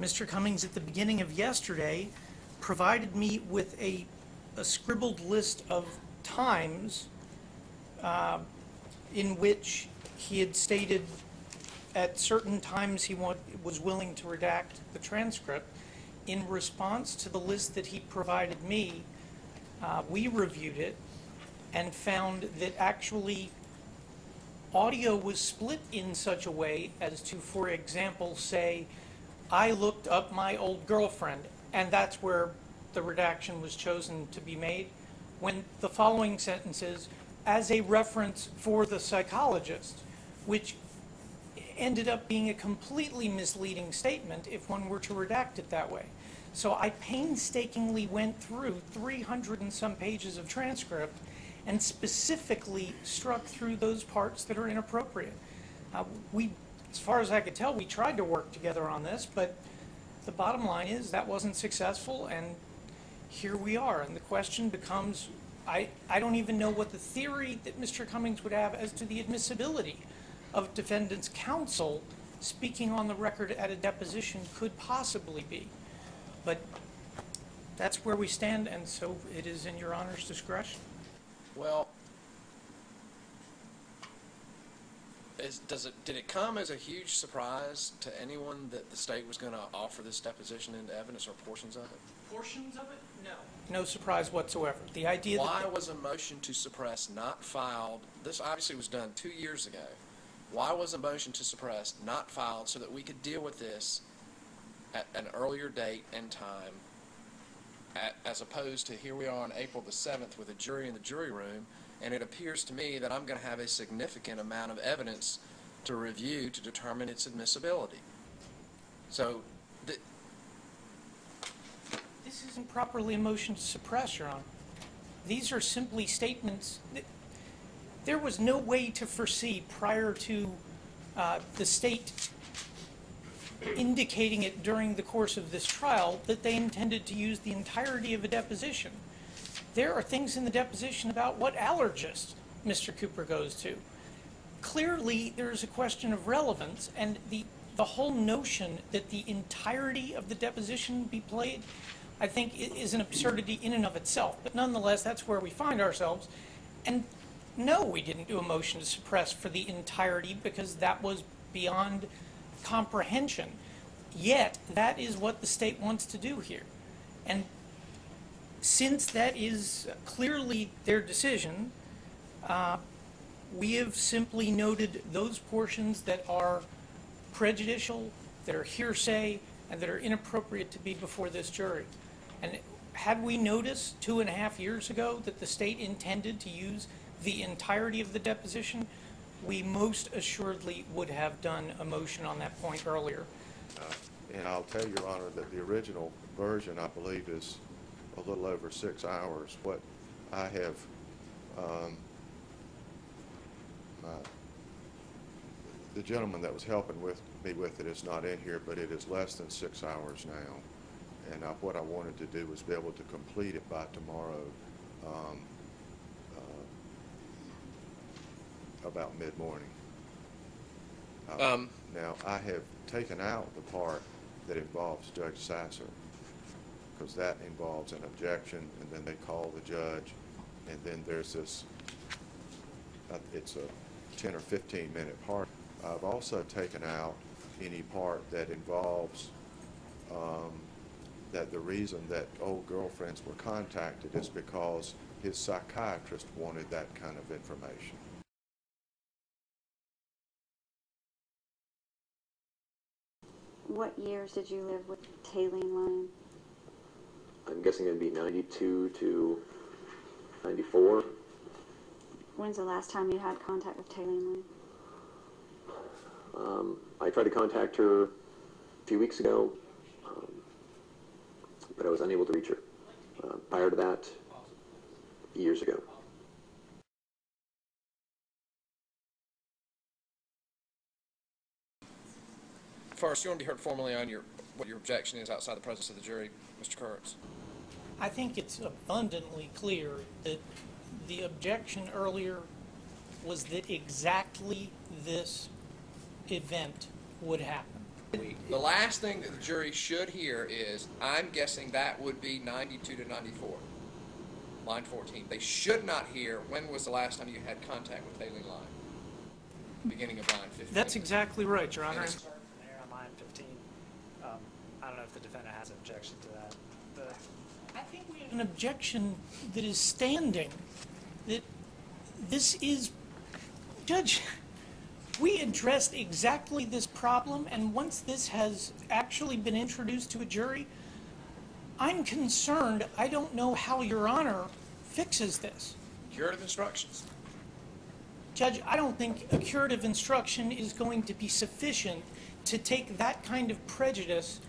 Mr. Cummings, at the beginning of yesterday, provided me with a scribbled list of times in which he had stated at certain times he was willing to redact the transcript. In response to the list that he provided me, we reviewed it and found that actually audio was split in such a way as to, for example, say, I looked up my old girlfriend, and that's where the redaction was chosen to be made, when the following sentence is, as a reference for the psychologist, which ended up being a completely misleading statement if one were to redact it that way. So I painstakingly went through 300 and some pages of transcript and specifically struck through those parts that are inappropriate. As far as I could tell, we tried to work together on this, but the bottom line is that wasn't successful, and here we are. And the question becomes, I don't even know what the theory that Mr. Cummings would have as to the admissibility of defendant's counsel speaking on the record at a deposition could possibly be. But that's where we stand, and so it is in Your Honor's discretion. Well, did it come as a huge surprise to anyone that the state was going to offer this deposition into evidence, or portions of it? Portions of it? No. No surprise whatsoever. The idea Why was a motion to suppress not filed? This obviously was done 2 years ago. Why was a motion to suppress not filed so that we could deal with this at an earlier date and time, as opposed to here we are on April the 7th with a jury in the jury room, and it appears to me that I'm going to have a significant amount of evidence to review to determine its admissibility. So this isn't properly a motion to suppress, Your Honor. These are simply statements. There was no way to foresee prior to the state indicating it during the course of this trial that they intended to use the entirety of a deposition. There are things in the deposition about what allergist Mr. Cooper goes to. Clearly, there is a question of relevance, and the whole notion that the entirety of the deposition be played, I think, is an absurdity in and of itself. But nonetheless, that's where we find ourselves. And no, we didn't do a motion to suppress for the entirety because that was beyond comprehension. Yet, that is what the state wants to do here. And since that is clearly their decision, we have simply noted those portions that are prejudicial, that are hearsay, and that are inappropriate to be before this jury. And had we noticed 2.5 years ago that the state intended to use the entirety of the deposition, we most assuredly would have done a motion on that point earlier. And I'll tell Your Honor that the original version, I believe, is a little over 6 hours. What I have, the gentleman that was helping me with it is not in here, but it is less than 6 hours now. And what I wanted to do was be able to complete it by tomorrow, about mid-morning. Now, I have taken out the part that involves Judge Sasser, because that involves an objection, and then they call the judge, and then there's this, it's a 10 or 15 minute part. I've also taken out any part that involves that the reason that old girlfriends were contacted is because his psychiatrist wanted that kind of information. What years did you live with Taylene Lane? I'm guessing it'd be 92 to 94. When's the last time you had contact with Taylene Lane? I tried to contact her a few weeks ago, but I was unable to reach her. Prior to that, years ago. First, you want to be heard formally on what your objection is outside the presence of the jury, Mr. Kurtz. I think it's abundantly clear that the objection earlier was that exactly this event would happen. The last thing that the jury should hear is, I'm guessing that would be 92 to 94, line 14. They should not hear, when was the last time you had contact with Haley Line? Beginning of line 15. That's exactly right, Your Honor. And Start from there on line 15. I don't know if the defendant has an objection to that. I think we have an objection that is standing, that this is, Judge, we addressed exactly this problem, and once this has actually been introduced to a jury, I'm concerned, I don't know how Your Honor fixes this. Curative instructions. Judge, I don't think a curative instruction is going to be sufficient to take that kind of prejudice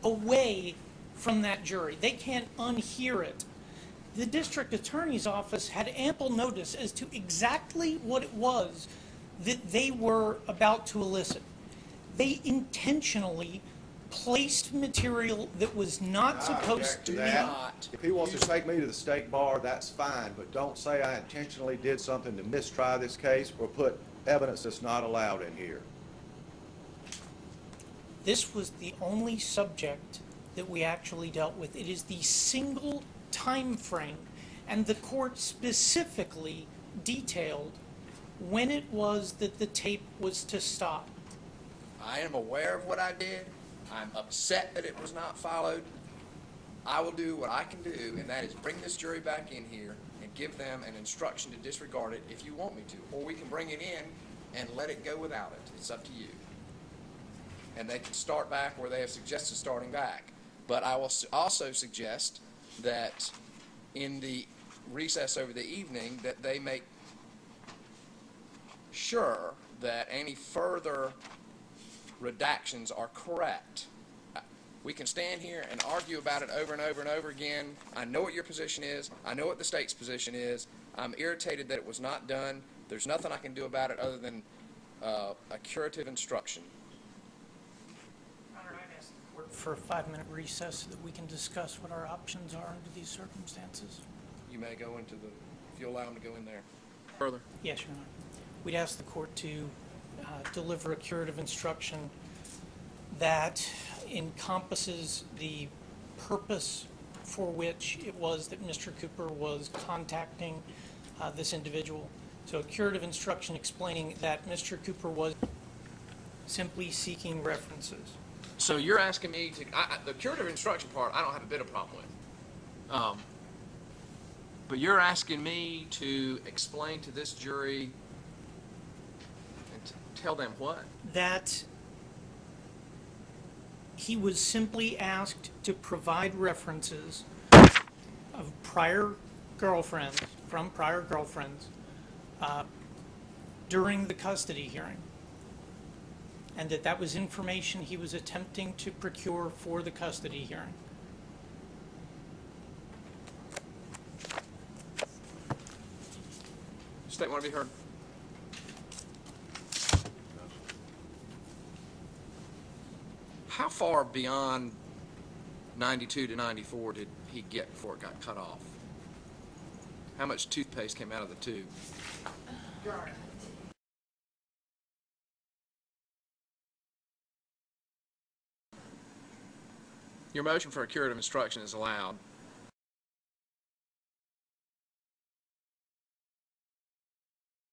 away from that jury. They can't unhear it. The district attorney's office had ample notice as to exactly what it was that they were about to elicit. They intentionally placed material that was not supposed to be. If he wants to take me to the state bar, that's fine, but don't say I intentionally did something to mistry this case or put evidence that's not allowed in here. This was the only subject that we actually dealt with. It is the single time frame, and the court specifically detailed when it was that the tape was to stop. I am aware of what I did. I'm upset that it was not followed. I will do what I can do, and that is bring this jury back in here and give them an instruction to disregard it if you want me to. Or we can bring it in and let it go without it. It's up to you. And they can start back where they have suggested starting back. But I will also suggest that in the recess over the evening that they make sure that any further redactions are correct. We can stand here and argue about it over and over and over again. I know what your position is. I know what the state's position is. I'm irritated that it was not done. There's nothing I can do about it other than a curative instruction. Your Honor, I'd ask the court for a 5-minute recess so that we can discuss what our options are under these circumstances. You may go into the, if you'll allow them to go in there. Further. Yes, Your Honor. We'd ask the court to deliver a curative instruction that encompasses the purpose for which it was that Mr. Cooper was contacting this individual. So a curative instruction explaining that Mr. Cooper was simply seeking references. So you're asking me to, the curative instruction part, I don't have a bit of problem with. But you're asking me to explain to this jury and to tell them what? That he was simply asked to provide references of prior girlfriends, from prior girlfriends, during the custody hearing, and that was information he was attempting to procure for the custody hearing. State want to be heard. How far beyond 92 to 94 did he get before it got cut off? How much toothpaste came out of the tube? Your motion for a curative instruction is allowed.